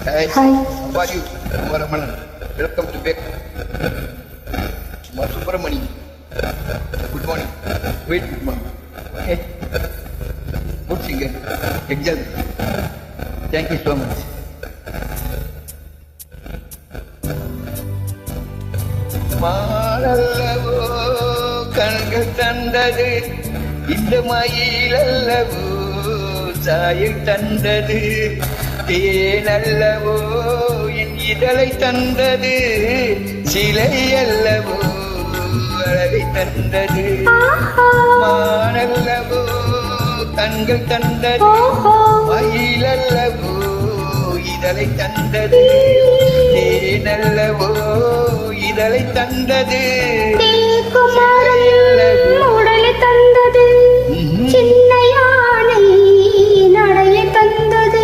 Hi. Hi. How are you? Ramanan. Welcome to back. Subramani. Good morning. Wait, good morning. Hey. Good singer. Excel. Thank you so much. மாலல்லவோ கண்கள் தந்தது இந்த மயிலல்லவோ சாயல் தந்தது தேனல்லவோ என் இதழை தந்தது சிலை அல்லவோ அழகை தந்தது மானல்லவோ கண்கள் தந்தது மயிலல்லவோ இதழை தந்தது தேனல்லவோ இதழை தந்தது உடலை தந்தது சின்ன யானை நடையை தந்தது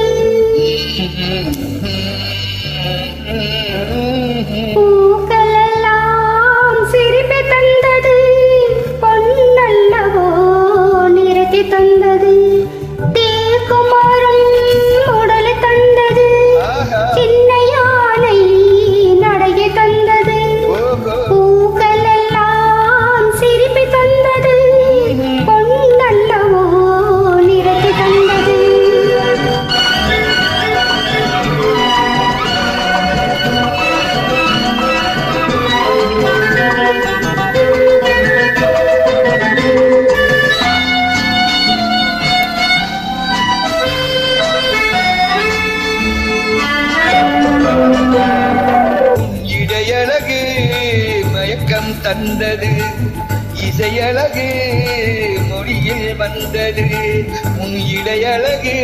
பூக்கள் எல்லாம் சிரிப்பை தந்தது பொன்னல்லவோ நிறத்தை தந்தது தேக்குமாரம் உடலை தந்தது சின்ன யானை நடையை தந்தது பூக்கள் எல்லாம் சிரிப்பை தந்தது பொன்னல்லவோ நிறத்தை தந்தது இடையழகு மயக்கம் தந்தது இசையழகு மொழியில் வந்தது உன் இடையழகு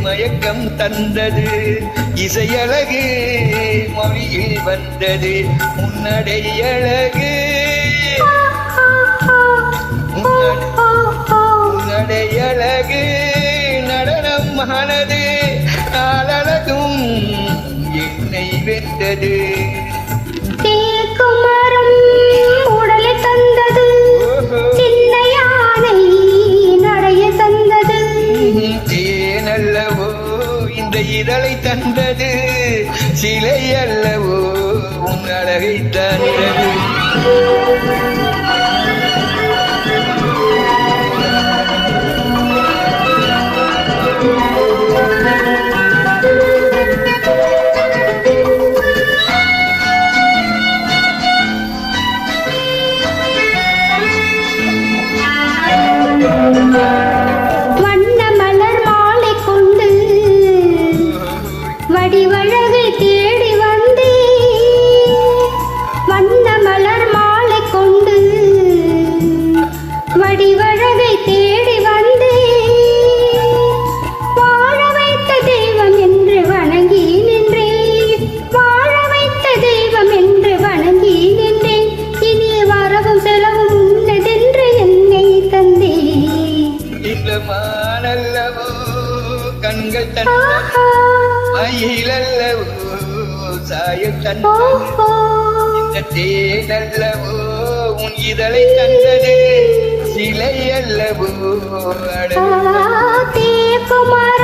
மயக்கம் தந்தது இசையழகு மொழியில் வந்தது உன்னடையழகு உன்னடையழகு நடனம் ஆனது நாளழகும் என்னை வென்றது தேக்குமரம் உடலை தந்தது சின்ன யானை நடைய தந்தது தேனல்லவோ இந்த இதழை தந்தது சிலை அல்லவோ உன் அழகை தந்தது வண்ண மலர் மாலை கொண்டு வடிவழகை தேடி வந்தே வண்ண மலர் மாலை கொண்டு வடிவழகை தேடி வந்தே வாழ வைத்த தெய்வம் என்று வணங்கி நின்றேன் வாழ வைத்த தெய்வம் என்று வணங்கி நின்றேன் இனி வரவும் செலவும் உன்னதென்று என்னை தந்தே இந்த மானல்லவோ கண்கள் தந்தது மயிலல்லவோ சாயல் தந்தது இந்த தேனல்லவோ உன் இதழை தந்தது சிலை அல்லவோ அழகு தேக்குமார்